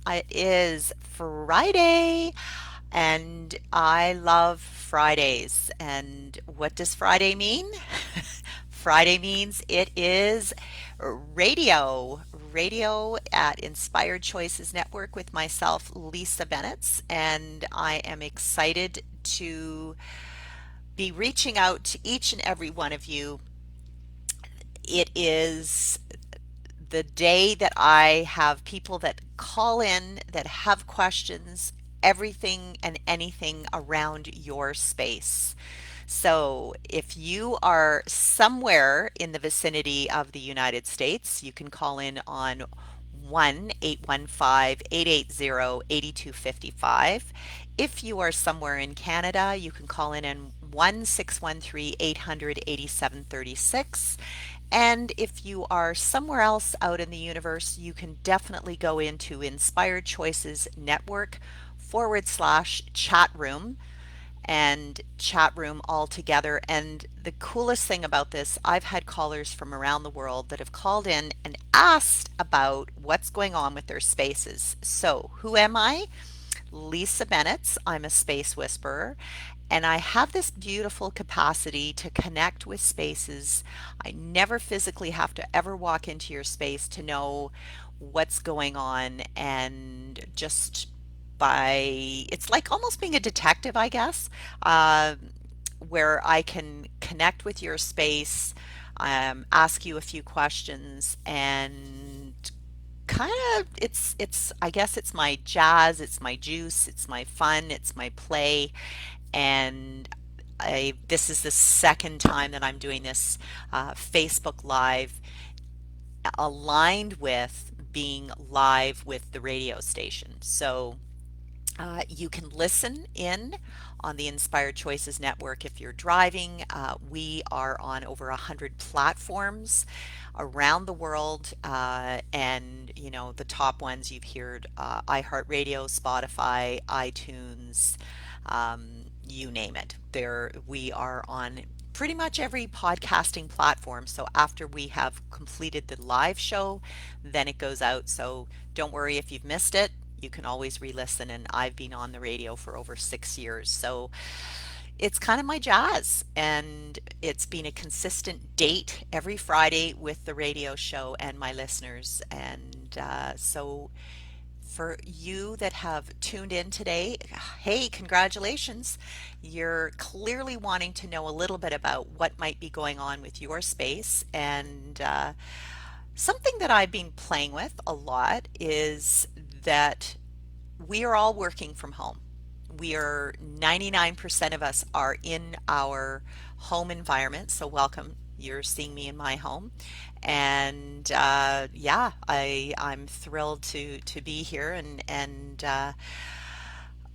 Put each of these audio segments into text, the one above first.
It is Friday, and I love Fridays. And what does Friday mean? Friday means it is radio. Radio at Inspired Choices Network with myself, Lisa Benitz, and I am excited to be reaching out to each and every one of you. It is the day that I have people that call in that have questions, everything and anything around your space. So, if you are somewhere in the vicinity of the United States, you can call in on 1-815-880-8255. If you are somewhere in Canada, you can call in on 1-613-800-8736. And if you are somewhere else out in the universe, you can definitely go into Inspired Choices Network /chat room and chat room all together. And the coolest thing about this, I've had callers from around the world that have called in and asked about what's going on with their spaces. So, who am I? Lisa Benitz. I'm a space whisperer, and I have this beautiful capacity to connect with spaces. I never physically have to ever walk into your space to know what's going on, and just by it's like almost being a detective, I guess, uh, where I can connect with your space, ask you a few questions, and kind of it's I guess it's my jazz, it's my juice, it's my fun, it's my play. And this is the second time that I'm doing this Facebook Live, aligned with being live with the radio station. So you can listen in on the Inspired Choices Network if you're driving. We are on over 100 platforms around the world, and the top ones you've heard: iHeartRadio, Spotify, iTunes, you name it. There, we are on pretty much every podcasting platform. So after we have completed the live show, then it goes out. So don't worry if you've missed it. You can always re-listen, and I've been on the radio for over 6 years. So it's kind of my jazz, and it's been a consistent date every Friday with the radio show and my listeners. And so for you that have tuned in today, hey, congratulations. You're clearly wanting to know a little bit about what might be going on with your space. And something that I've been playing with a lot is that we are all working from home. We are 99% of us are in our home environment. So welcome. You're seeing me in my home, and yeah, I'm thrilled to be here. And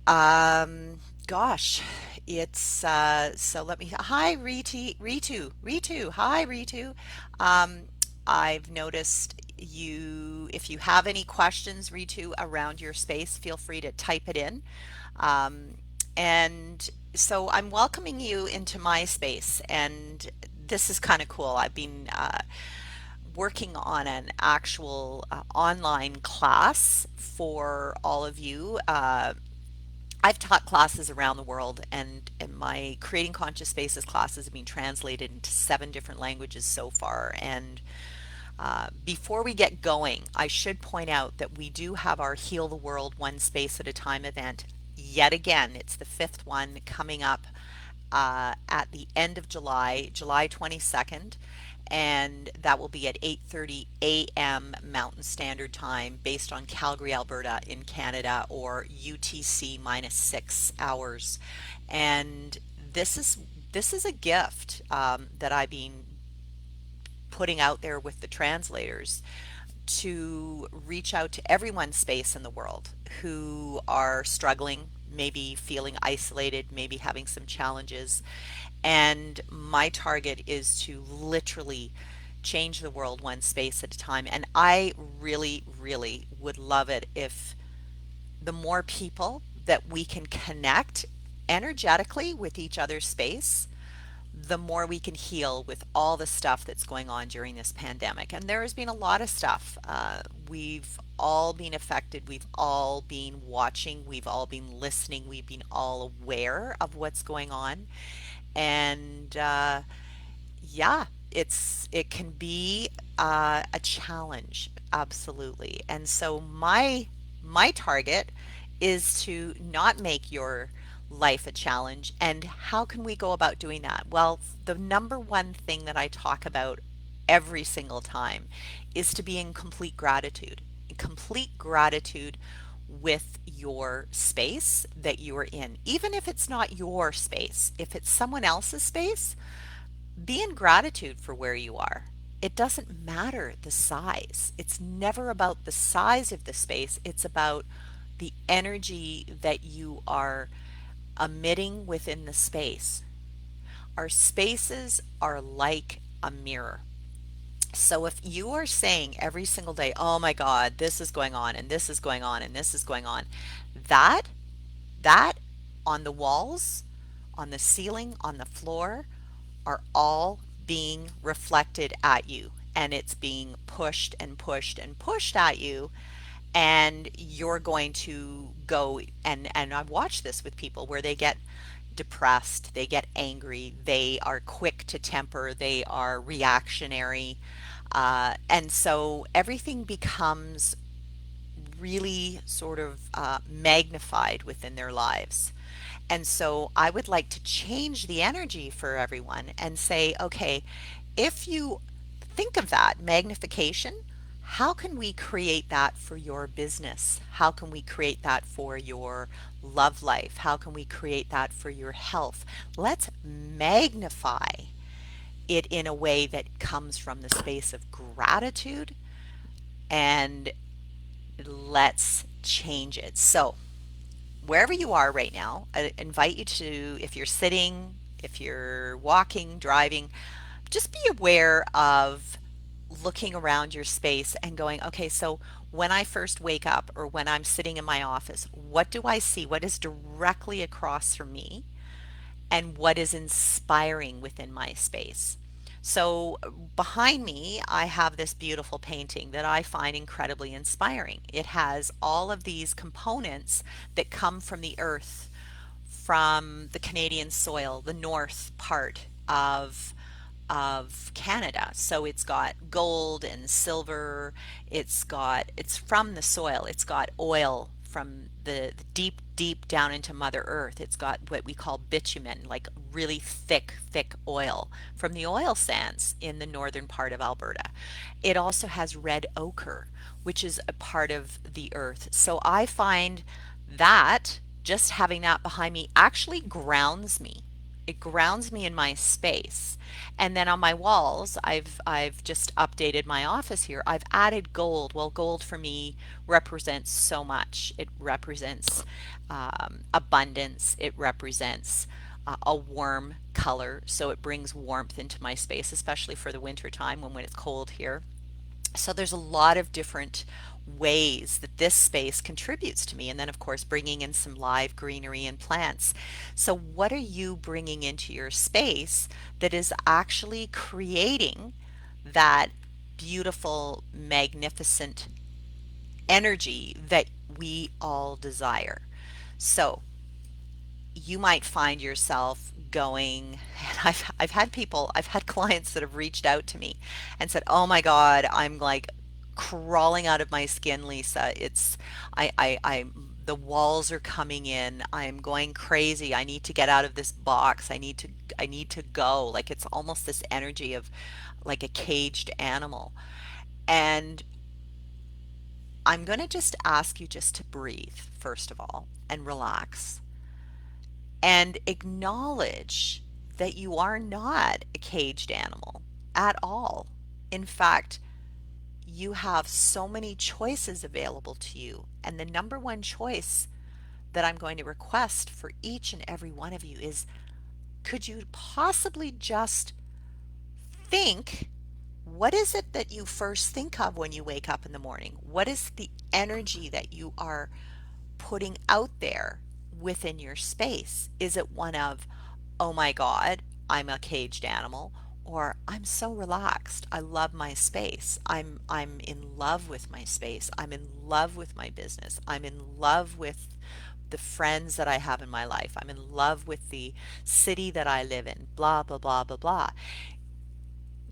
um, gosh, it's so let me. Hi, Ritu. Hi, Ritu. Um, I've noticed you. If you have any questions, Ritu, around your space, feel free to type it in. Um, and so I'm welcoming you into my space, and this is kind of cool. I've been working on an actual online class for all of you. I've taught classes around the world, and my Creating Conscious Spaces classes have been translated into 7 different languages so far. And before we get going, I should point out that we do have our Heal the World One Space at a Time event. Yet again, it's the 5th one coming up at the end of July, July 22nd, and that will be at 8:30 a.m. Mountain Standard Time, based on Calgary, Alberta in Canada, or UTC minus 6 hours. And this is a gift that I've been putting out there with the translators, to reach out to everyone's space in the world who are struggling, maybe feeling isolated, maybe having some challenges. And my target is to literally change the world one space at a time. And I really, really would love it if the more people that we can connect energetically with each other's space, the more we can heal with all the stuff that's going on during this pandemic. And there has been a lot of stuff. We've all been affected. We've all been watching. We've all been listening. We've been all aware of what's going on. And yeah, it can be a challenge, absolutely. And so my target is to not make your life a challenge. And how can we go about doing that? Well, the number one thing that I talk about every single time is to be in complete gratitude. In complete gratitude with your space that you are in. Even if it's not your space, if it's someone else's space, be in gratitude for where you are. It doesn't matter the size. It's never about the size of the space. It's about the energy that you are emitting within the space. Our spaces are like a mirror. So if you are saying every single day, oh my God, this is going on and this is going on and this is going on, that that on the walls, on the ceiling, on the floor, are all being reflected at you, and it's being pushed and pushed and pushed at you, and you're going to go and I've watched this with people where they get depressed, they get angry, they are quick to temper, they are reactionary, and so everything becomes really sort of magnified within their lives. And so I would like to change the energy for everyone and say, okay, if you think of that magnification, how can we create that for your business? How can we create that for your love life? How can we create that for your health? Let's magnify it in a way that comes from the space of gratitude, and let's change it. So, wherever you are right now, I invite you to, if you're sitting, if you're walking, driving, just be aware of looking around your space and going, okay, so when I first wake up or when I'm sitting in my office, what do I see? What is directly across from me? And what is inspiring within my space? So, behind me, I have this beautiful painting that I find incredibly inspiring. It has all of these components that come from the earth, from the Canadian soil, the north part of Canada. So it's got gold and silver. It's from the soil. It's got oil from the deep, deep down into Mother Earth. It's got what we call bitumen, like really thick, thick oil from the oil sands in the northern part of Alberta. It also has red ochre, which is a part of the earth. So I find that just having that behind me actually grounds me. It grounds me in my space. And then on my walls, I've just updated my office here. I've added gold. Well, gold for me represents so much. It represents abundance. It represents a warm color, so it brings warmth into my space, especially for the winter time when it's cold here. So there's a lot of different ways that this space contributes to me. And then, of course, bringing in some live greenery and plants. So, what are you bringing into your space that is actually creating that beautiful, magnificent energy that we all desire? So, you might find yourself going, and I've had clients that have reached out to me and said, "Oh my God, I'm like crawling out of my skin, Lisa. The walls are coming in. I'm going crazy. I need to get out of this box. I need to go." Like it's almost this energy of like a caged animal. And I'm going to just ask you just to breathe, first of all, and relax and acknowledge that you are not a caged animal at all. In fact, you have so many choices available to you. And the number one choice that I'm going to request for each and every one of you is, could you possibly just think, what is it that you first think of when you wake up in the morning? What is the energy that you are putting out there within your space? Is it one of, oh my God, I'm a caged animal? Or I'm so relaxed. I love my space. I'm in love with my space. I'm in love with my business. I'm in love with the friends that I have in my life. I'm in love with the city that I live in. Blah blah blah blah blah.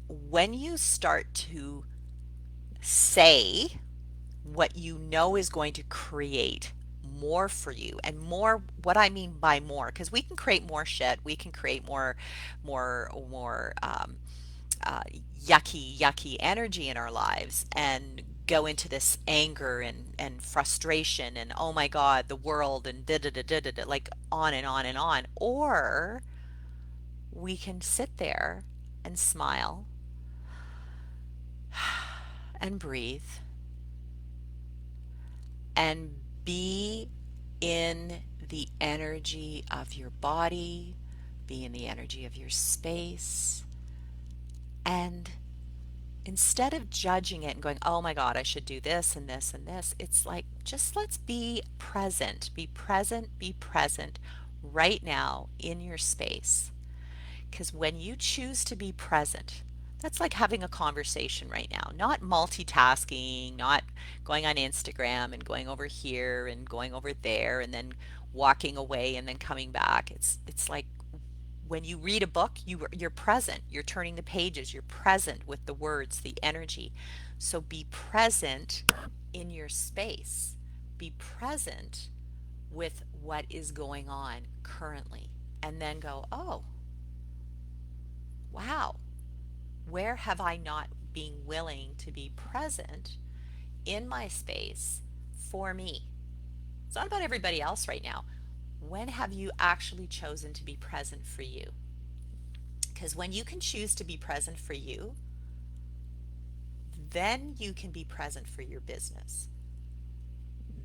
When you start to say what you know is going to create more for you, and more, what I mean by more, because we can create more shit, we can create more uh, yucky energy in our lives, and go into this anger and frustration and oh my god, the world, and da da da da da da, like on and on and on. Or we can sit there and smile and breathe and be in the energy of your body, be in the energy of your space, and instead of judging it and going, oh my God, I should do this and this and this, it's like, just let's be present, be present, be present right now in your space. Because when you choose to be present, that's like having a conversation right now, not multitasking, not going on Instagram and going over here and going over there and then walking away and then coming back. It's like when you read a book, you're present. You're turning the pages. You're present with the words, the energy. So be present in your space. Be present with what is going on currently. And then go, oh, wow, where have I not been willing to be present in my space for me? It's not about everybody else right now. When have you actually chosen to be present for you? Because when you can choose to be present for you, then you can be present for your business.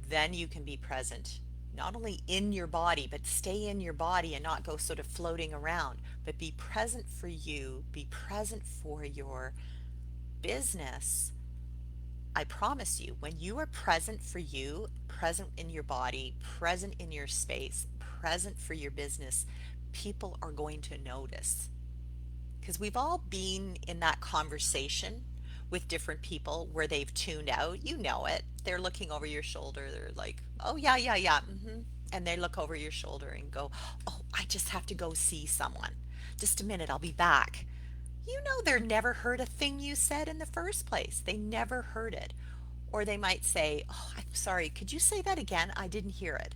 Then you can be present not only in your body, but stay in your body and not go sort of floating around, but be present for you, be present for your business. I promise you, when you are present for you, present in your body, present in your space, present for your business, people are going to notice. Because we've all been in that conversation with different people where they've tuned out. You know it. They're looking over your shoulder. They're like, oh, yeah, yeah, yeah. And they look over your shoulder and go, oh, I just have to go see someone. Just a minute, I'll be back. You know, they're never heard a thing you said in the first place. They never heard it. Or they might say, oh, I'm sorry, could you say that again? I didn't hear it.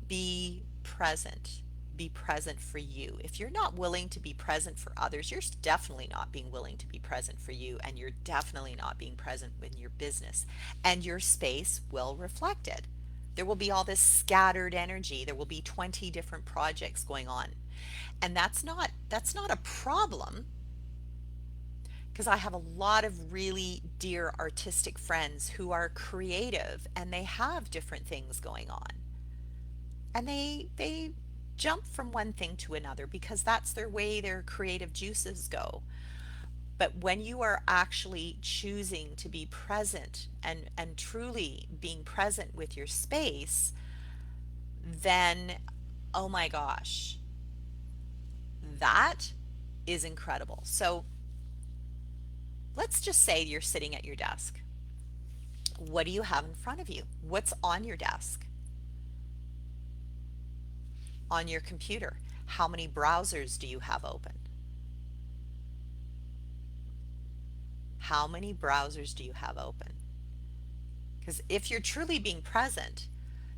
Be present. Be present for you. If you're not willing to be present for others, you're definitely not being willing to be present for you, and you're definitely not being present in your business. And your space will reflect it. There will be all this scattered energy. There will be 20 different projects going on. And that's not a problem, because I have a lot of really dear artistic friends who are creative and they have different things going on. And they jump from one thing to another because that's their way their creative juices go. But when you are actually choosing to be present and truly being present with your space, then oh my gosh, that is incredible. So let's just say you're sitting at your desk. What do you have in front of you? What's on your desk? On your computer? How many browsers do you have open? How many browsers do you have open? Because if you're truly being present,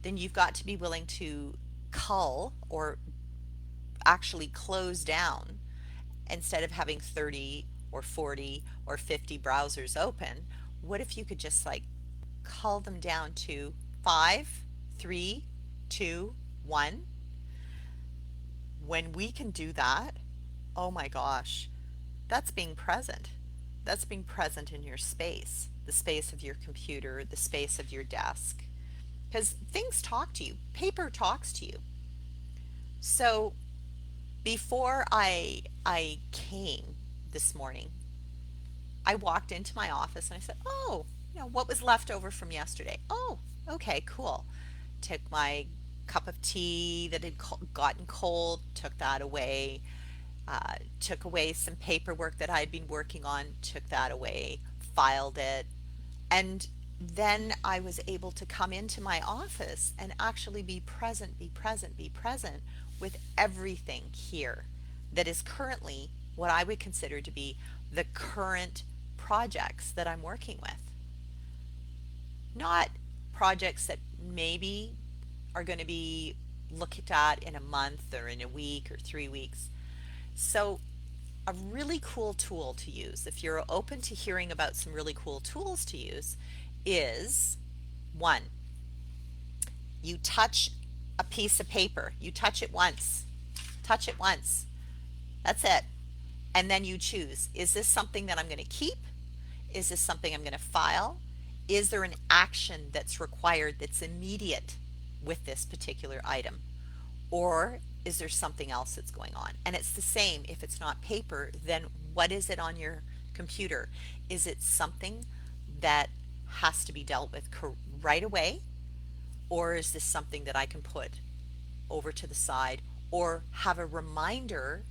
then you've got to be willing to cull or actually close down. Instead of having 30 or 40 or 50 browsers open, what if you could just like cull them down to five, three, two, one? When we can do that, oh my gosh, that's being present. That's being present in your space, the space of your computer, the space of your desk. Because things talk to you, paper talks to you. So before I came this morning, I walked into my office and I said, "Oh, what was left over from yesterday? Oh, okay, cool." Took my cup of tea that had gotten cold, took that away, Took away some paperwork that I'd been working on, took that away, filed it, and then I was able to come into my office and actually be present, be present, be present with everything here that is currently what I would consider to be the current projects that I'm working with. Not projects that maybe are going to be looked at in a month or in a week or 3 weeks. So, a really cool tool to use, if you're open to hearing about some really cool tools to use, is one, you touch a piece of paper. You touch it once. Touch it once. That's it. And then you choose, is this something that I'm going to keep? Is this something I'm going to file? Is there an action that's required that's immediate with this particular item? Or is there something else that's going on? And it's the same if it's not paper, then what is it on your computer? Is it something that has to be dealt with right away? Or is this something that I can put over to the side or have a reminder,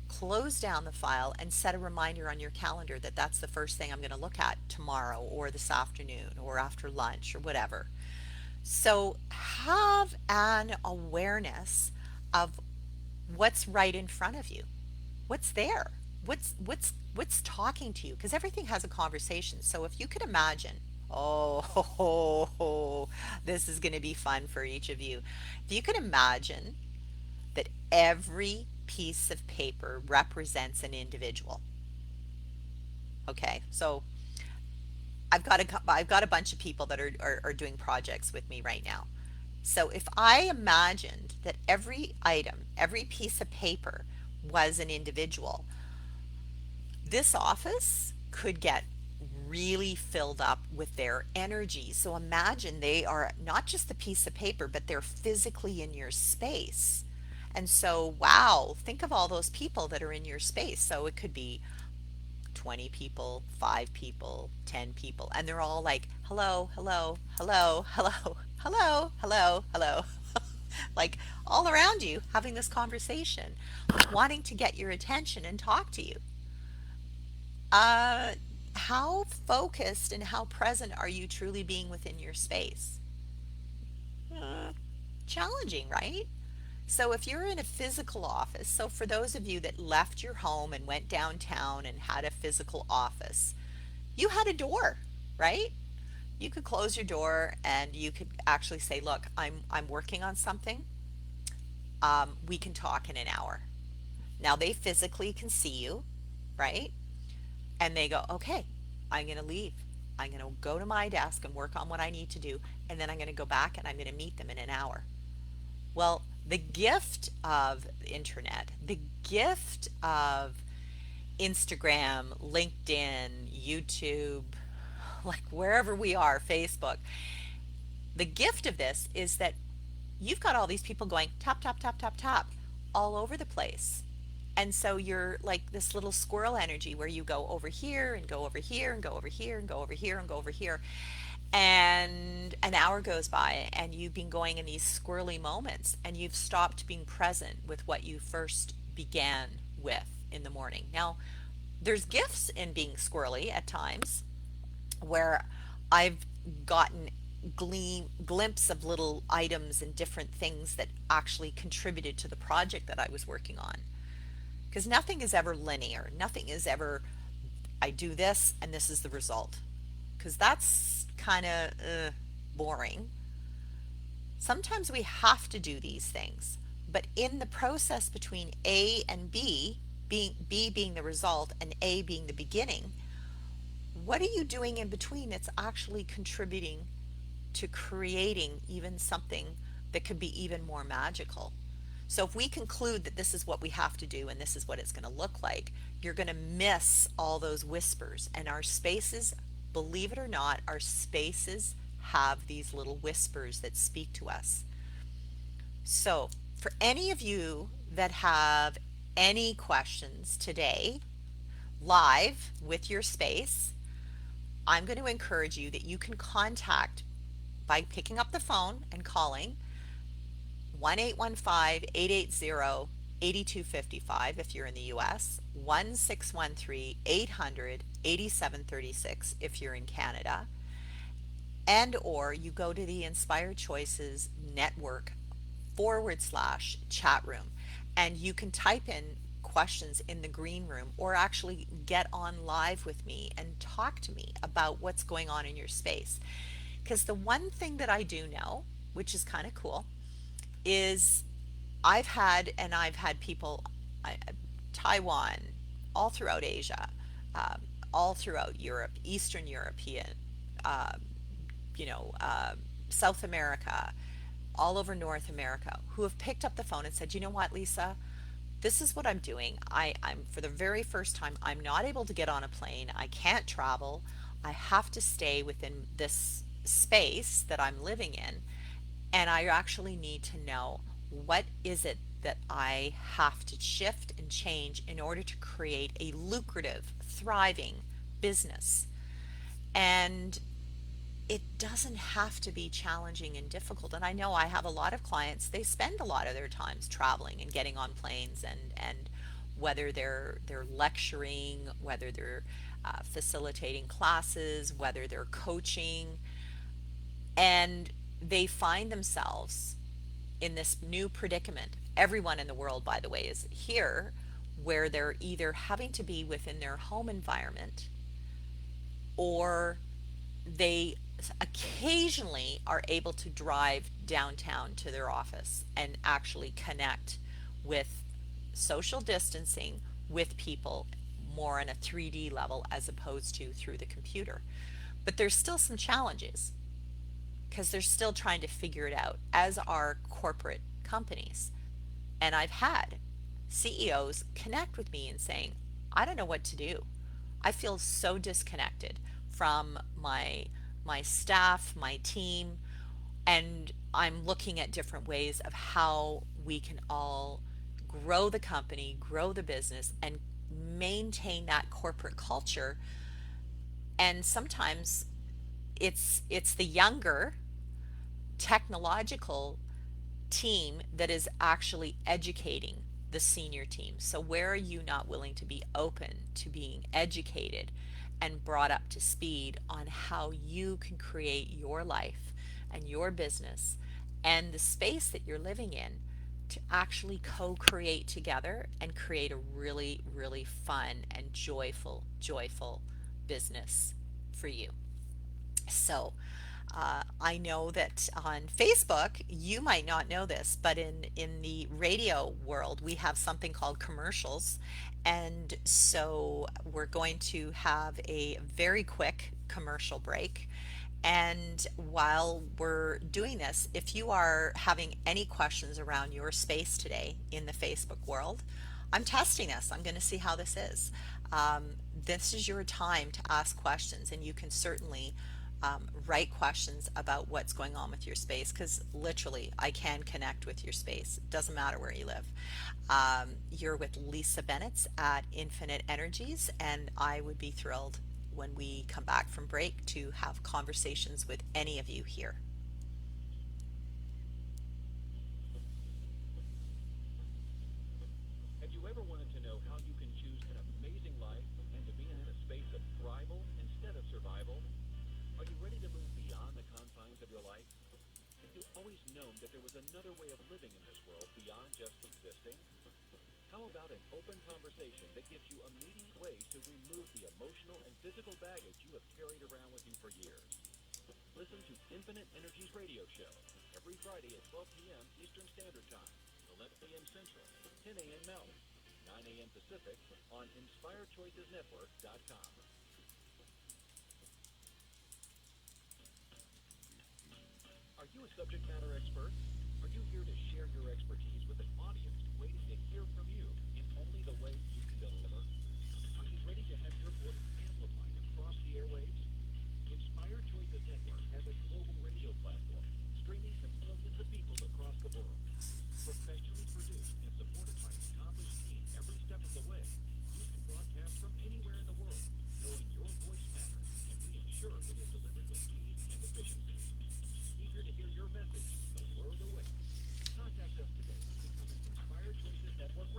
close down the file and set a reminder on your calendar that that's the first thing I'm going to look at tomorrow or this afternoon or after lunch or whatever. So have an awareness of what's right in front of you. What's there? What's talking to you? Because everything has a conversation. So if you could imagine, oh, ho, ho, ho, this is going to be fun for each of you. If you could imagine that every piece of paper represents an individual. Okay, so I've got a bunch of people that are doing projects with me right now. So if I imagined that every item, every piece of paper was an individual, this office could get really filled up with their energy. So imagine they are not just the piece of paper, but they're physically in your space. And so, wow, think of all those people that are in your space. So it could be 20 people, 5 people, 10 people, and they're all like, hello, hello, hello, hello, hello, hello, hello. Like all around you having this conversation, wanting to get your attention and talk to you. Uh, how focused and how present are you truly being within your space? Uh, Challenging, right? So if you're in a physical office, so for those of you that left your home and went downtown and had a physical office, you had a door, right? You could close your door and you could actually say, "Look, I'm working on something. We can talk in an hour." Now they physically can see you, right? And they go, "Okay, I'm going to leave. I'm going to go to my desk and work on what I need to do, and then I'm going to go back and I'm going to meet them in an hour." Well, the gift of the internet, the gift of Instagram, LinkedIn, YouTube, like wherever we are, Facebook, the gift of this is that you've got all these people going tap, tap, tap, tap, tap all over the place. And so you're like this little squirrel energy where you go over here and go over here and go over here and go over here and go over here. And an hour goes by and you've been going in these squirrely moments and you've stopped being present with what you first began with in the morning. Now, there's gifts in being squirrely at times where I've gotten glimpse of little items and different things that actually contributed to the project that I was working on. Because nothing is ever linear. Nothing is ever, I do this and this is the result. Because that's kind of boring. Sometimes we have to do these things. But in the process between A and B, B being the result and A being the beginning, what are you doing in between that's actually contributing to creating even something that could be even more magical? So if we conclude that this is what we have to do and this is what it's going to look like, you're going to miss all those whispers. And our spaces, believe it or not, our spaces have these little whispers that speak to us. So for any of you that have any questions today, live with your space, I'm going to encourage you that you can contact by picking up the phone and calling 1-815-880-8255. 8255 if you're in the US, 1613 800 8736 if you're in Canada, and or you go to the Inspired Choices Network /chat room, and you can type in questions in the green room or actually get on live with me and talk to me about what's going on in your space. Because the one thing that I do know, which is kind of cool, is I've had people, Taiwan, all throughout Asia, um, all throughout Europe, Eastern European, um, you know, South America, all over North America, who have picked up the phone and said, you know what, Lisa, this is what I'm doing. I'm for the very first time, I'm not able to get on a plane. I can't travel. I have to stay within this space that I'm living in. And I actually need to know, what is it that I have to shift and change in order to create a lucrative, thriving business. And it doesn't have to be challenging and difficult. And I know I have a lot of clients, they spend a lot of their times traveling and getting on planes, and whether they're lecturing, whether they're facilitating classes, whether they're coaching, and they find themselves in this new predicament. Everyone in the world, by the way, is here, where they're either having to be within their home environment, or they occasionally are able to drive downtown to their office and actually connect with social distancing with people more on a 3D level as opposed to through the computer. But there's still some challenges because they're still trying to figure it out, as are corporate companies. And I've had CEOs connect with me and saying, I don't know what to do. I feel so disconnected from my staff, my team, and I'm looking at different ways of how we can all grow the company, grow the business, and maintain that corporate culture. And sometimes it's the younger technological team that is actually educating the senior team. So, where are you not willing to be open to being educated and brought up to speed on how you can create your life and your business and the space that you're living in to actually co create together and create a really, really fun and joyful business for you? So, I know that on Facebook, you might not know this, but in the radio world, we have something called commercials. And so we're going to have a very quick commercial break. And while we're doing this, if you are having any questions around your space today in the Facebook world, I'm testing this. I'm going to see how this is. This is your time to ask questions, and you can certainly write questions about what's going on with your space, because literally I can connect with your space. It doesn't matter where you live. You're with Lisa Benitz at Infinite Energies, and I would be thrilled when we come back from break to have conversations with any of you here. Have you ever wanted to know how you can choose an amazing life and to be in a space of thrival instead of survival? Are you ready to move beyond the confines of your life? Have you always known that there was another way of living in this world beyond just existing? How about an open conversation that gives you immediate ways to remove the emotional and physical baggage you have carried around with you for years? Listen to Infinite Energy's radio show every Friday at 12 p.m. Eastern Standard Time, 11 a.m. Central, 10 a.m. Mountain, 9 a.m. Pacific on InspiredChoicesNetwork.com. Are you a subject matter expert? Are you here to share your expertise with an audience waiting to hear from you in only the way you can deliver? Are you ready to have your voice amplified across the airwaves? Inspired Choices Network has a global radio platform streaming to millions of people across the world. Professionally produced and supported by an accomplished team every step of the way, you can broadcast from anywhere in the world, knowing your voice matters, and we ensure it is delivered with ease and efficiency. Eager to hear your message, the word awaits. Contact us today to become an Inspired Choices Network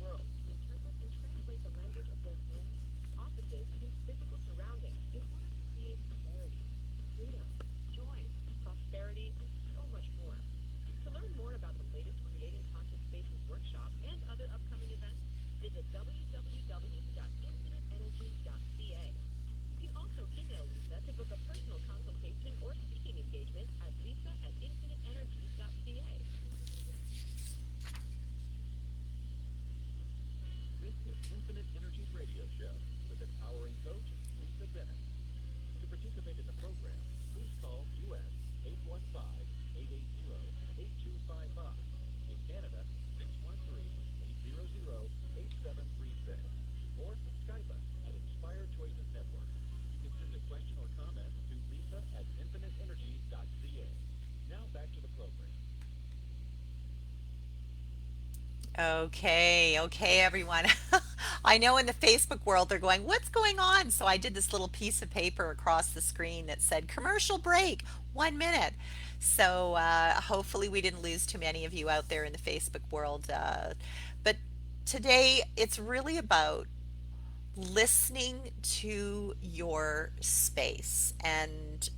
world to interpret and translate the language of their homes, offices, and physical surroundings in order to create clarity, freedom, joy, prosperity, and so much more. To learn more about the latest Creating Conscious Spaces workshop and other upcoming events, visit www.infiniteenergy.ca. You can also email Lisa to book a personal consultation or speaking engagement at lisa@infiniteenergy.ca. This is Infinite Energy's radio show with empowering coach Lisa Benitz. To participate in the program, please call U.S. 815-880-8255. In Canada, 613-800-8736. Or Skype us at Inspired Choices Network. You can send a question or comment to Lisa at infiniteenergy.ca. Now back to the program. Okay, okay, everyone. I know in the Facebook world they're going, what's going on? So I did this little piece of paper across the screen that said commercial break, 1 minute. So hopefully we didn't lose too many of you out there in the Facebook world. But today it's really about listening to your space. And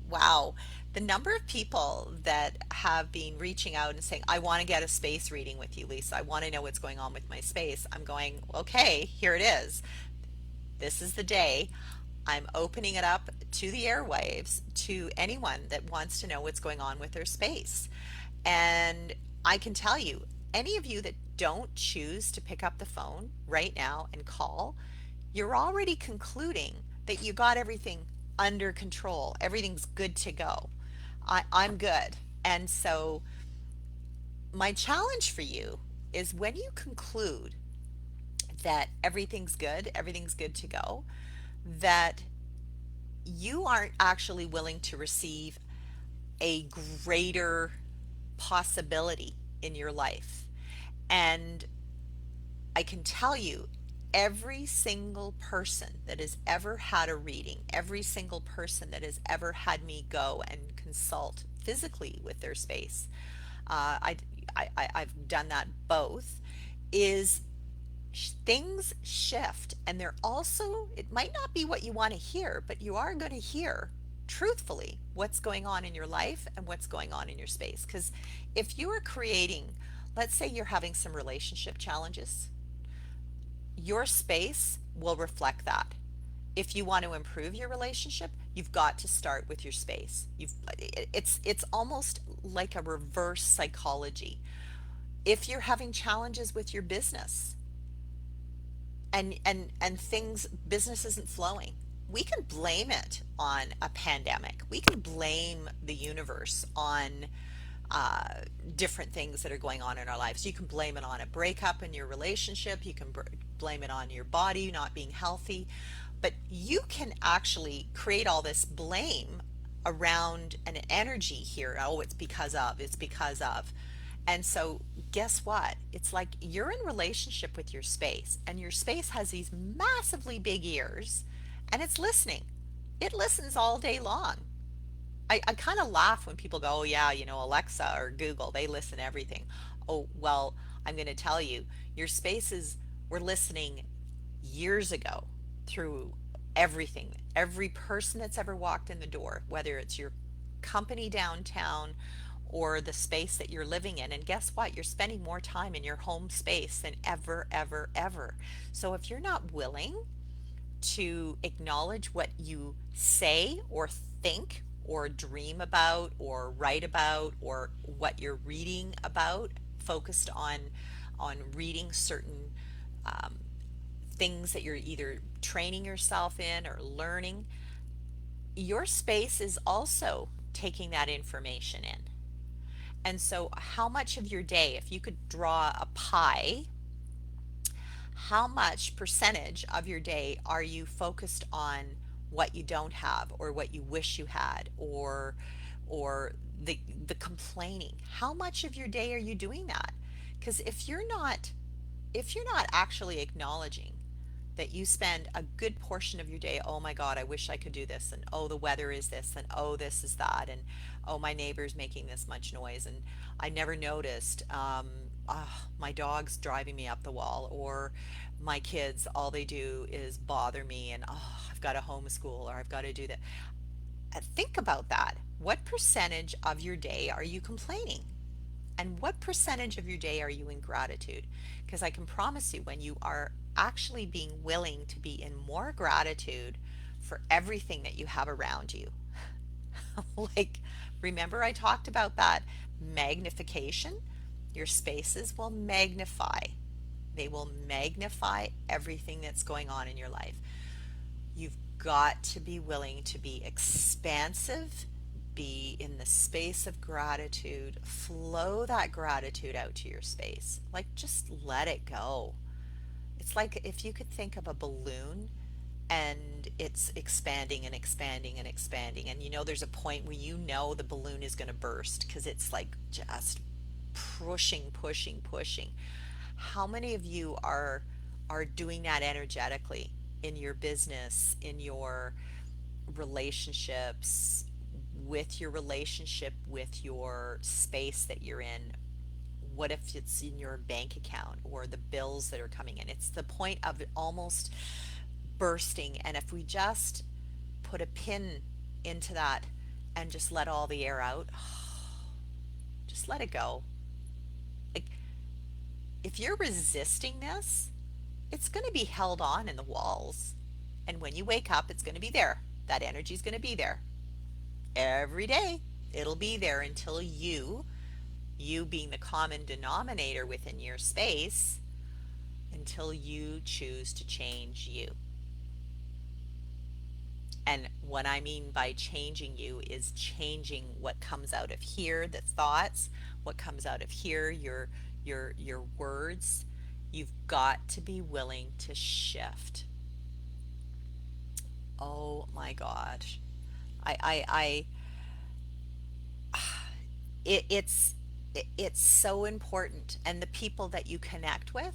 wow, the number of people that have been reaching out and saying, I want to get a space reading with you, Lisa. I want to know what's going on with my space. I'm going, okay, here it is. This is the day. I'm opening it up to the airwaves to anyone that wants to know what's going on with their space. And I can tell you, any of you that don't choose to pick up the phone right now and call, you're already concluding that you got everything under control. Everything's good to go. I'm good. And so, my challenge for you is when you conclude that everything's good to go, that you aren't actually willing to receive a greater possibility in your life. And I can tell you, every single person that has ever had a reading, every single person that has ever had me go and consult physically with their space, uh, I, I've done that both, is things shift. And they're also, it might not be what you want to hear, but you are going to hear truthfully what's going on in your life and what's going on in your space. Because if you are creating, let's say you're having some relationship challenges, your space will reflect that. If you want to improve your relationship, you've got to start with your space. It's almost like a reverse psychology. If you're having challenges with your business and things business isn't flowing, we can blame it on a pandemic. We can blame the universe on uh, different things that are going on in our lives. You can blame it on a breakup in your relationship. You can blame it on your body not being healthy. But you can actually create all this blame around an energy here. Oh, it's because of, it's because of. And so, guess what? It's like you're in relationship with your space, and your space has these massively big ears, and it's listening. It listens all day long. I kind of laugh when people go, oh, yeah, Alexa or Google, they listen to everything. Oh, well, I'm going to tell you, your spaces were listening years ago through everything. Every person that's ever walked in the door, whether it's your company downtown or the space that you're living in. And guess what? You're spending more time in your home space than ever, ever, ever. So if you're not willing to acknowledge what you say or think or dream about or write about or what you're reading about, focused on reading certain um, things that you're either training yourself in or learning, your space is also taking that information in. And so, how much of your day, if you could draw a pie, how much percentage of your day are you focused on what you don't have or what you wish you had or the complaining? How much of your day are you doing that? Because if you're not actually acknowledging that you spend a good portion of your day, oh my God, I wish I could do this, and oh, the weather is this, and oh, this is that, and oh, my neighbor's making this much noise, and I never noticed. my dog's driving me up the wall, or my kids, all they do is bother me, and I've got to homeschool, or I've got to do that. Think about that. What percentage of your day are you complaining? And what percentage of your day are you in gratitude? Because I can promise you, when you are actually being willing to be in more gratitude for everything that you have around you, like, remember I talked about that magnification? Your spaces will magnify. They will magnify everything that's going on in your life. You've got to be willing to be expansive, be in the space of gratitude, flow that gratitude out to your space. Like, just let it go. It's like if you could think of a balloon and it's expanding and expanding and expanding. And there's a point where the balloon is going to burst because it's like just pushing, pushing, pushing. How many of you are doing that energetically in your business, in your relationships, with your relationship with your space that you're in? What if it's in your bank account or the bills that are coming in? It's the point of it almost bursting. And if we just put a pin into that and just let all the air out, just let it go. Like, if you're resisting this, it's going to be held on in the walls. And when you wake up, it's going to be there. That energy is going to be there every day. It'll be there until you being the common denominator within your space, until you choose to change you. And what I mean by changing you is changing what comes out of here, the thoughts, what comes out of here, your words. You've got to be willing to shift. Oh my gosh. I it, it's it's so important. And the people that you connect with,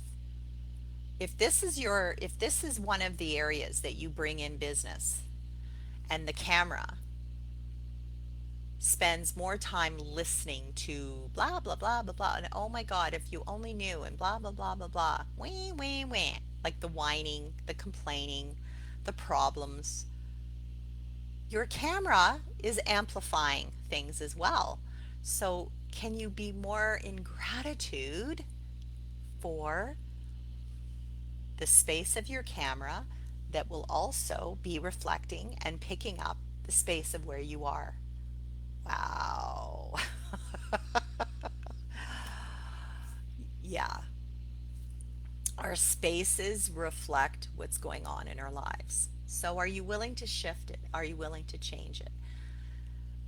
if this is one of the areas that you bring in business, and the camera spends more time listening to blah blah blah blah blah, and oh my god, if you only knew, and blah blah blah blah blah, wee wee wee, like the whining, the complaining, the problems, your camera is amplifying things as well. So can you be more in gratitude for the space of your camera that will also be reflecting and picking up the space of where you are? Wow. Yeah. Our spaces reflect what's going on in our lives. So are you willing to shift it? Are you willing to change it?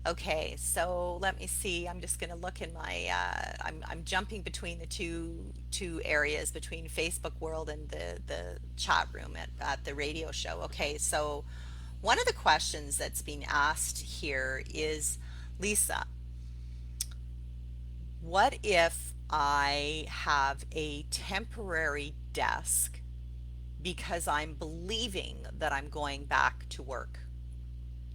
Okay, so let me see. I'm just going to look in my. I'm jumping between the two areas, between Facebook world and the chat room at the radio show. Okay, so one of the questions that's being asked here is, Lisa, what if I have a temporary desk because I'm believing that I'm going back to work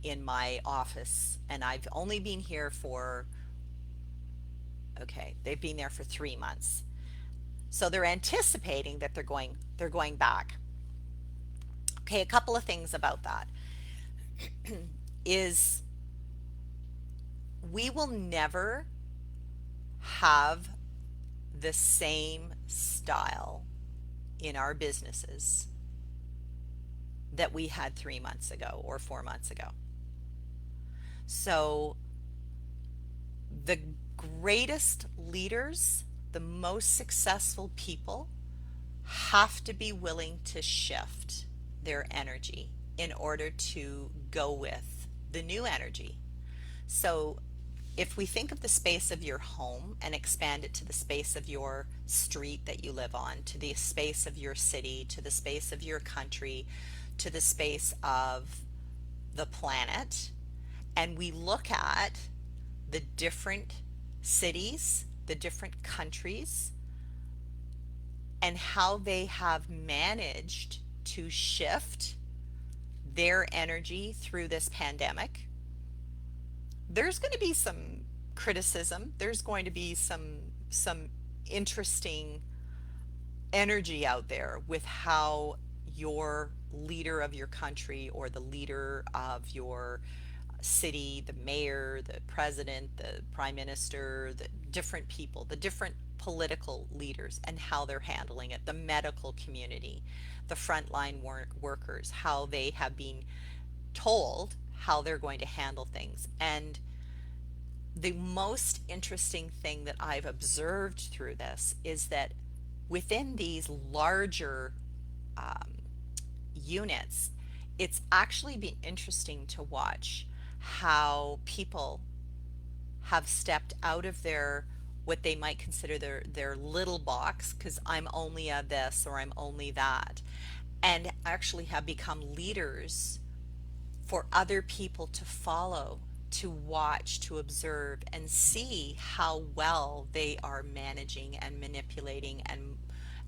in my office, and I've only been here for, okay, they've been there for 3 months. So they're anticipating that they're going back. Okay, a couple of things about that is we will never have the same style in our businesses that we had 3 months ago or 4 months ago. So the greatest leaders, the most successful people, have to be willing to shift their energy in order to go with the new energy. So if we think of the space of your home and expand it to the space of your street that you live on, to the space of your city, to the space of your country, to the space of the planet, and we look at the different cities, the different countries, and how they have managed to shift their energy through this pandemic, there's going to be some criticism. There's going to be some interesting energy out there with how your leader of your country or the leader of your city, the mayor, the president, the prime minister, the different people, the different political leaders, and how they're handling it, the medical community, the frontline workers, how they have been told how they're going to handle things. And the most interesting thing that I've observed through this is that within these larger um, units, it's actually been interesting to watch how people have stepped out of their what they might consider their little box, because I'm only a this or I'm only that, and actually have become leaders for other people to follow, to watch, to observe, and see how well they are managing and manipulating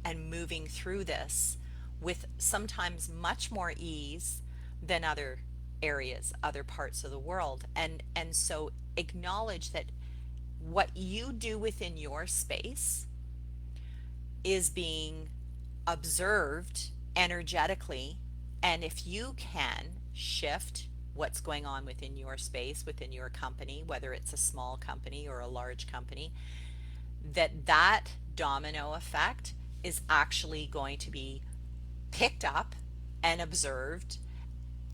and moving through this with sometimes much more ease than other areas, other parts of the world. And so acknowledge that what you do within your space is being observed energetically. And if you can shift what's going on within your space, within your company, whether it's a small company or a large company, that domino effect is actually going to be picked up and observed,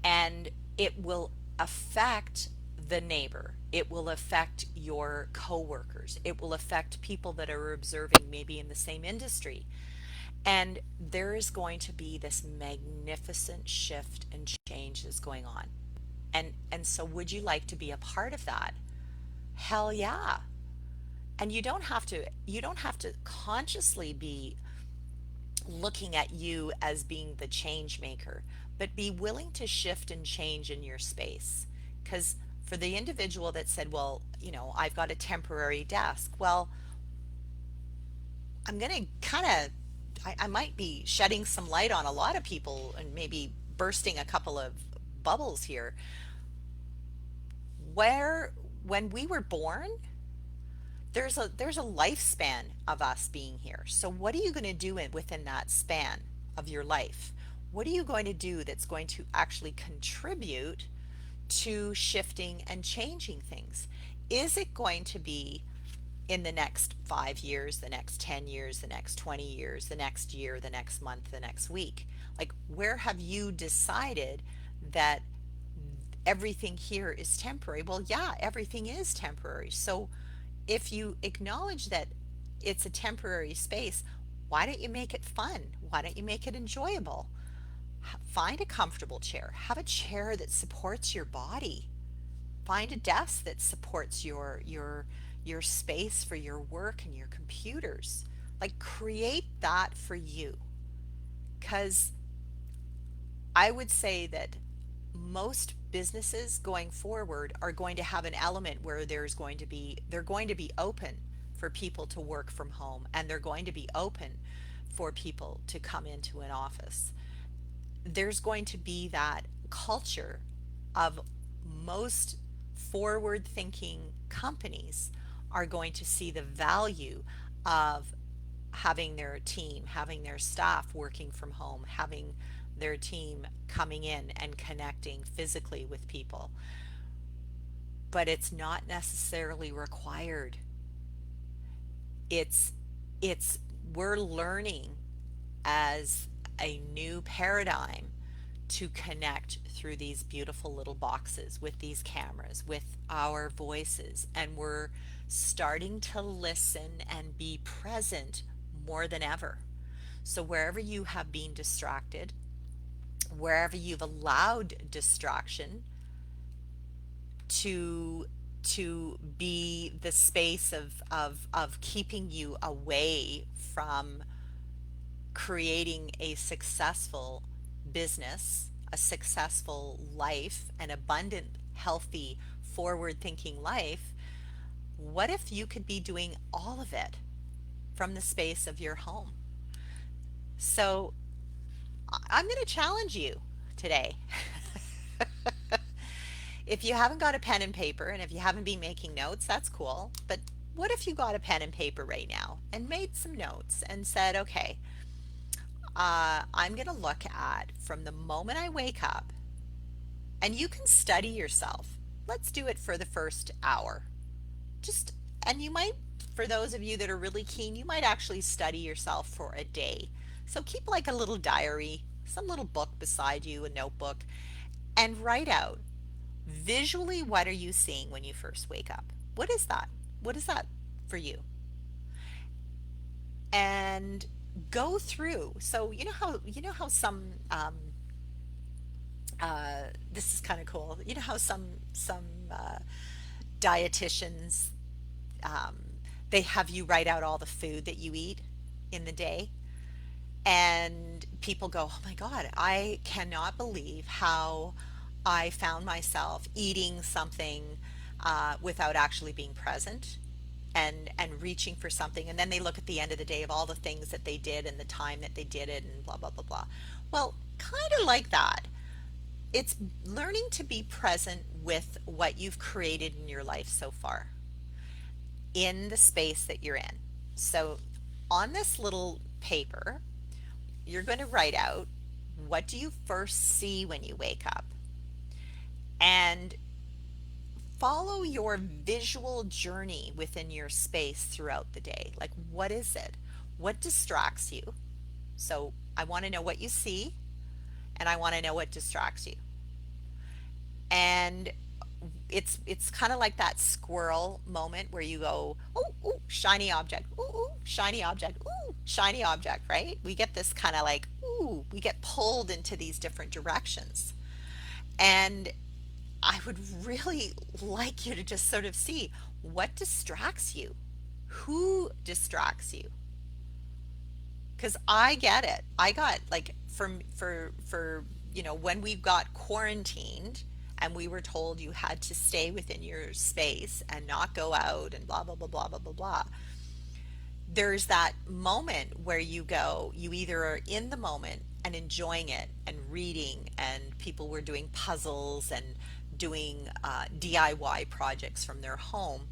and it will affect the neighbor. It will affect your coworkers. It will affect people that are observing maybe in the same industry. And there is going to be this magnificent shift and changes going on. And so would you like to be a part of that? Hell yeah. And you don't have to consciously be looking at you as being the change maker, but be willing to shift and change in your space. Because for the individual that said, well, I've got a temporary desk, well, I'm going to kind of, I might be shedding some light on a lot of people and maybe bursting a couple of bubbles here. Where, when we were born, there's a lifespan of us being here. So what are you going to do within that span of your life? What are you going to do that's going to actually contribute to shifting and changing things? Is it going to be in the next 5 years, the next 10 years, the next 20 years, the next year, the next month, the next week? Like, where have you decided that everything here is temporary? Well, yeah, everything is temporary. So if you acknowledge that it's a temporary space, why don't you make it fun? Why don't you make it enjoyable? Find a comfortable chair. Have a chair that supports your body. Find a desk that supports your space for your work and your computers. Like, create that for you. Cuz I would say that most businesses going forward are going to have an element where they're going to be open for people to work from home, and they're going to be open for people to come into an office. There's going to be that culture of most forward thinking companies are going to see the value of having their team, having their staff working from home, having their team coming in and connecting physically with people. But it's not necessarily required. It's it's we're learning as a new paradigm to connect through these beautiful little boxes with these cameras, with our voices, and we're starting to listen and be present more than ever. So wherever you have been distracted, wherever you've allowed distraction to be the space of keeping you away from creating a successful business, a successful life, an abundant, healthy, forward thinking life, what if you could be doing all of it from the space of your home? So I'm going to challenge you today. If you haven't got a pen and paper, and if you haven't been making notes, that's cool. But What if you got a pen and paper right now and made some notes and said, okay, I'm going to look at from the moment I wake up, and you can study yourself. Let's do it for the first hour. Just, and you might, for those of you that are really keen, you might actually study yourself for a day. So keep like a little diary, some little book beside you, a notebook, and write out visually what are you seeing when you first wake up? What is that? What is that for you? And go through. So you know how some this is kind of cool. You know how some dietitians um, they have you write out all the food that you eat in the day, and people go, "Oh my God, I cannot believe how I found myself eating something without actually being present." And reaching for something, and then they look at the end of the day of all the things that they did and the time that they did it and blah blah blah blah. Well, kind of like that, it's learning to be present with what you've created in your life so far in the space that you're in. So on this little paper, you're going to write out, what do you first see when you wake up, and follow your visual journey within your space throughout the day. Like, what is it? What distracts you? So I want to know what you see, and I want to know what distracts you. And it's kind of like that squirrel moment where you go, oh, ooh, shiny object, ooh, ooh, shiny object, ooh, shiny object, right? We get this kind of like, ooh, we get pulled into these different directions. And I would really like you to just sort of see, what distracts you? Who distracts you? Because I get it. I got like when we got quarantined and we were told you had to stay within your space and not go out and blah blah blah blah blah blah blah. There's that moment where you either are in the moment and enjoying it and reading, and people were doing puzzles and doing DIY projects from their home.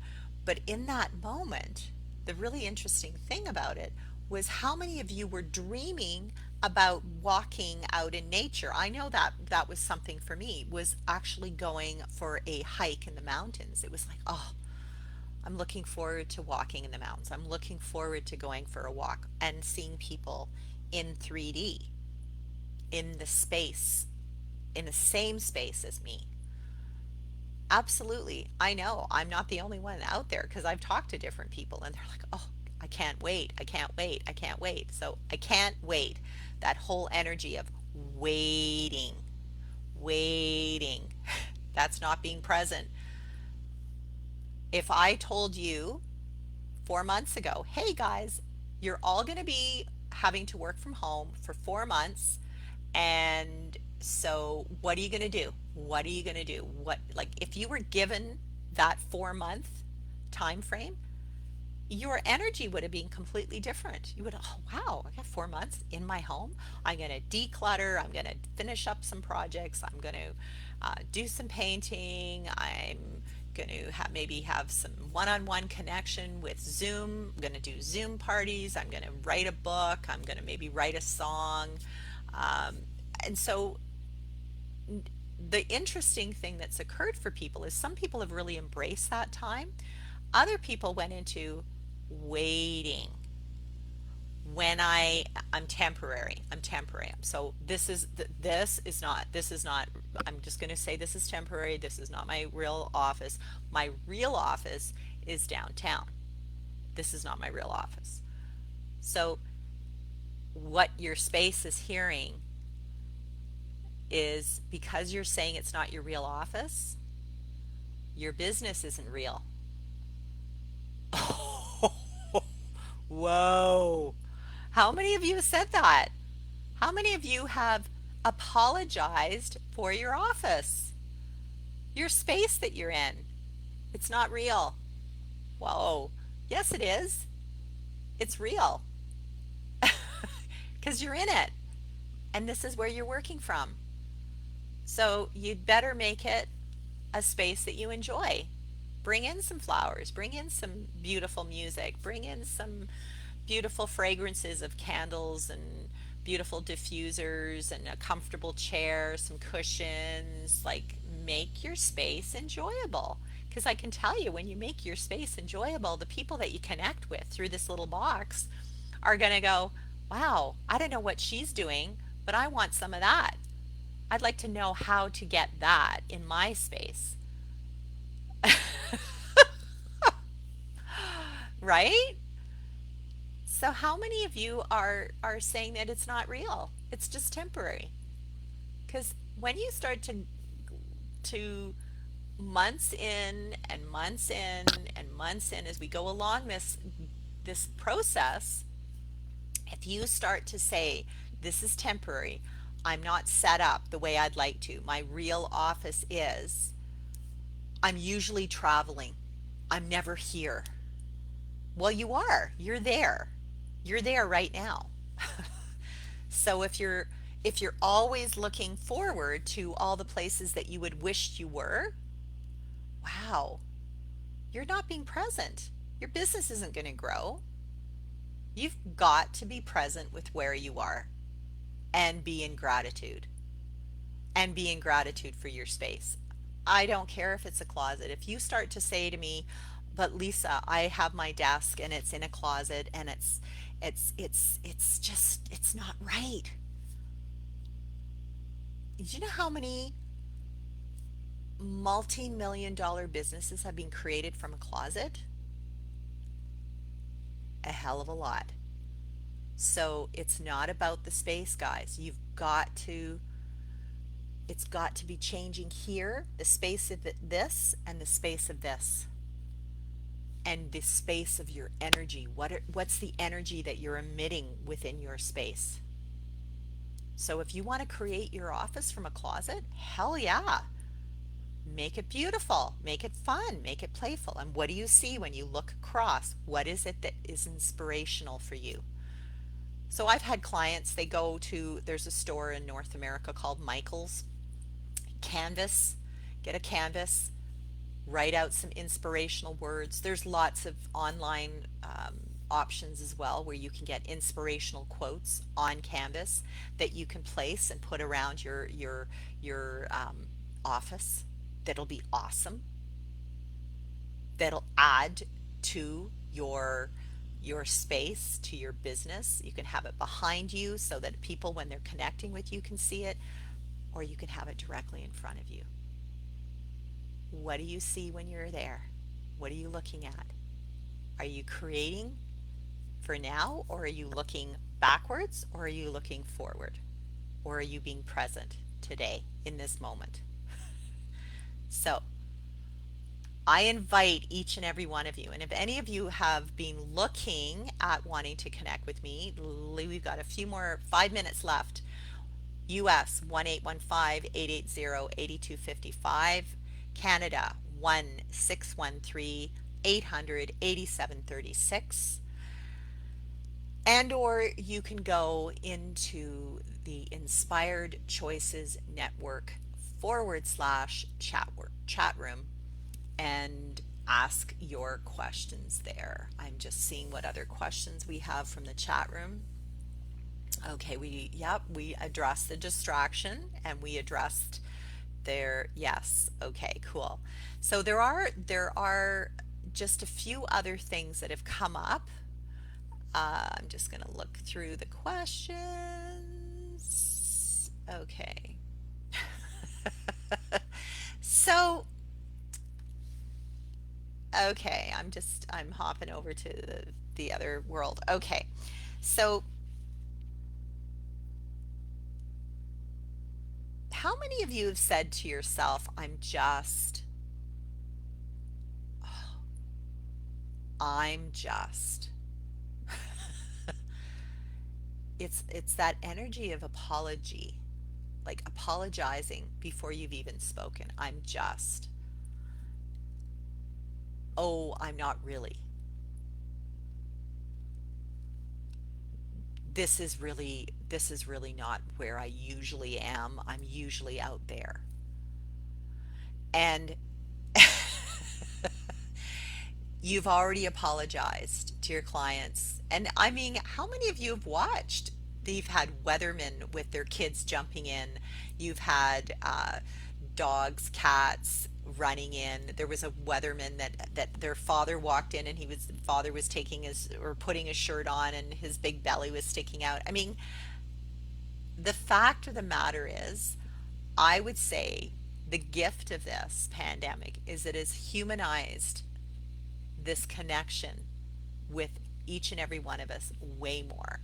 But in that moment, the really interesting thing about it was how many of you were dreaming about walking out in nature. I know that that was something for me, was actually going for a hike in the mountains. It was like, oh, I'm looking forward to walking in the mountains. I'm looking forward to going for a walk and seeing people in 3D, in the space, in the same space as me. Absolutely. I know I'm not the only one out there, because I've talked to different people and they're like, oh, I can't wait. I can't wait. I can't wait. So I can't wait. That whole energy of waiting, waiting, that's not being present. If I told you 4 months ago, hey guys, you're all going to be having to work from home for 4 months. And so what are you going to do? What are you going to do? What, like, if you were given that 4 month time frame, your energy would have been completely different. You would have, oh, wow, I got 4 months in my home. I'm going to declutter. I'm going to finish up some projects. I'm going to do some painting. I'm going to maybe have some one-on-one connection with Zoom. I'm going to do Zoom parties. I'm going to write a book. I'm going to maybe write a song. Um, and so the interesting thing that's occurred for people is some people have really embraced that time. Other people went into waiting. When I'm temporary. I'm temporary. So this is not I'm just going to say this is temporary. This is not my real office. My real office is downtown. This is not my real office. So what your space is hearing is, because you're saying it's not your real office, your business isn't real. Whoa. How many of you said that? How many of you have apologized for your office, your space that you're in? It's not real. Whoa. Yes, it is. It's real because you're in it, and this is where you're working from. So you'd better make it a space that you enjoy. bring in some flowers, bring in some beautiful music, bring in some beautiful fragrances of candles and beautiful diffusers and a comfortable chair, some cushions. Like, make your space enjoyable. Because I can tell you, when you make your space enjoyable, the people that you connect with through this little box are going to go, wow, I don't know what she's doing, but I want some of that. I'd like to know how to get that in my space, right? So how many of you are saying that it's not real? It's just temporary. Cuz when you start to months in and months in and months in as we go along this process, if you start to say this is temporary, I'm not set up the way I'd like to. My real office is, I'm usually traveling. I'm never here. Well, you are. You're there. You're there right now. So if you're always looking forward to all the places that you would wish you were, wow, you're not being present. Your business isn't going to grow. You've got to be present with where you are and be in gratitude and be in gratitude for your space. I don't care if it's a closet. If you start to say to me, but Lisa, I have my desk and it's in a closet and it's just it's not right. Do you know how many multi-million dollar businesses have been created from a closet? A hell of a lot. So it's not about the space, guys. It's got to be changing here, the space of this and the space of this. And the space of your energy. What's the energy that you're emitting within your space? So if you want to create your office from a closet, hell yeah. Make it beautiful, make it fun, make it playful. And what do you see when you look across? What is it that is inspirational for you? So I've had clients, they go to, there's a store in North America called Michael's. Canvas, get a canvas, write out some inspirational words. There's lots of online options as well where you can get inspirational quotes on canvas that you can place and put around your office. That'll be awesome. That'll add to your space, to your business. You can have it behind you so that people, when they're connecting with you, can see it, or you can have it directly in front of you. What do you see when you're there? What are you looking at? Are you creating for now, or are you looking backwards, or are you looking forward? Or are you being present today in this moment? So I invite each and every one of you, and if any of you have been looking at wanting to connect with me, we've got a few more 5 minutes left. US 1-815-880-8255, Canada 1-613-800-8736, and or you can go into the Inspired Choices Network /chat room and ask your questions there. I'm just seeing what other questions we have from the chat room. Okay, we addressed the distraction and we addressed their, yes. Okay, cool. So there are just a few other things that have come up. I'm just going to look through the questions. Okay. So, okay, I'm hopping over to the other world. Okay. So, how many of you have said to yourself, I'm just. It's that energy of apology, like apologizing before you've even spoken. I'm just. Oh, I'm not really. This is really not where I usually am. I'm usually out there. And You've already apologized to your clients. And I mean, how many of you have watched? You've had weathermen with their kids jumping in. You've had dogs, cats running in. There was a weatherman that their father walked in, and the father was taking his or putting his shirt on, and his big belly was sticking out. I mean, the fact of the matter is, I would say the gift of this pandemic is it has humanized this connection with each and every one of us way more.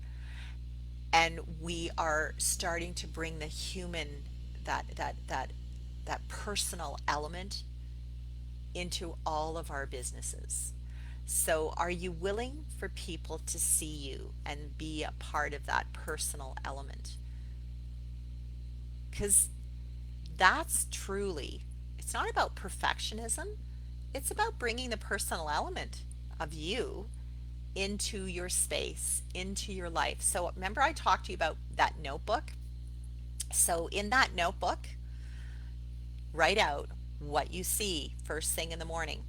And we are starting to bring the human, that personal element into all of our businesses. So are you willing for people to see you and be a part of that personal element? Because that's truly, it's not about perfectionism. It's about bringing the personal element of you into your space, into your life. So remember I talked to you about that notebook? So in that notebook, write out what you see first thing in the morning.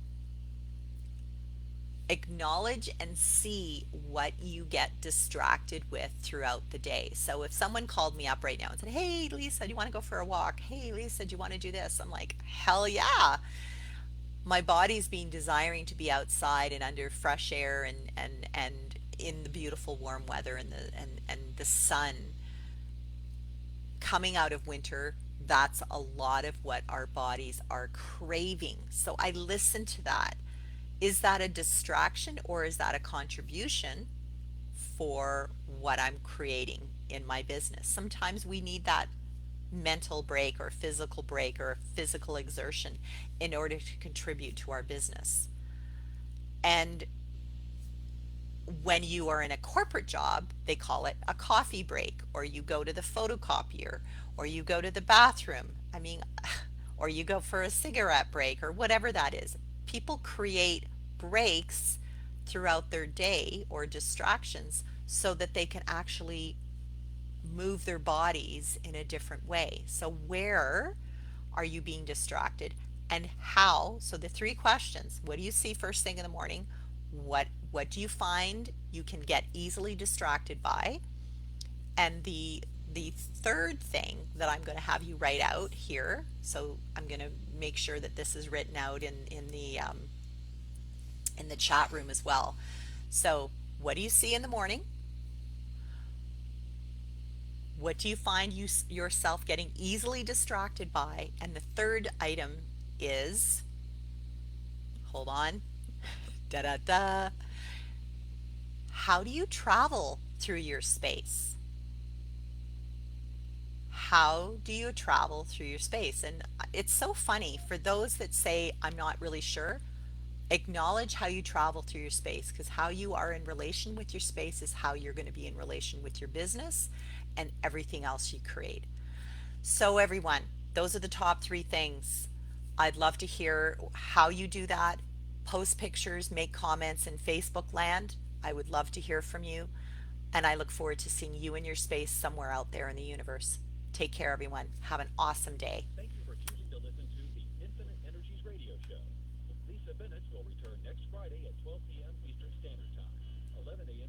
Acknowledge and see what you get distracted with throughout the day. So if someone called me up right now and said, "Hey, Lisa, do you want to go for a walk? Hey, Lisa, do you want to do this?" I'm like, "Hell yeah." My body's been desiring to be outside and under fresh air and in the beautiful warm weather and the sun coming out of winter. That's a lot of what our bodies are craving. So I listen to that. Is that a distraction or is that a contribution for what I'm creating in my business? Sometimes we need that mental break or physical exertion in order to contribute to our business. And when you are in a corporate job, they call it a coffee break, or you go to the photocopier, or you go to the bathroom. I mean, or you go for a cigarette break, or whatever that is. People create breaks throughout their day or distractions so that they can actually move their bodies in a different way. So, where are you being distracted and how? So, the three questions: what do you see first thing in the morning? What do you find you can get easily distracted by? And the third thing that I'm going to have you write out here, so I'm going to make sure that this is written out in the chat room as well. So, what do you see in the morning? What do you find yourself getting easily distracted by? And the third item is, hold on, da da da. How do you travel through your space? How do you travel through your space? And it's so funny for those that say, I'm not really sure. Acknowledge how you travel through your space because how you are in relation with your space is how you're going to be in relation with your business and everything else you create. So, everyone, those are the top three things. I'd love to hear how you do that. Post pictures, make comments in Facebook land. I would love to hear from you. And I look forward to seeing you in your space somewhere out there in the universe. Take care, everyone. Have an awesome day. Thank you for choosing to listen to the Infinite Energies radio show. Lisa Benitz will return next Friday at 12 p.m. Eastern Standard Time, 11 a.m.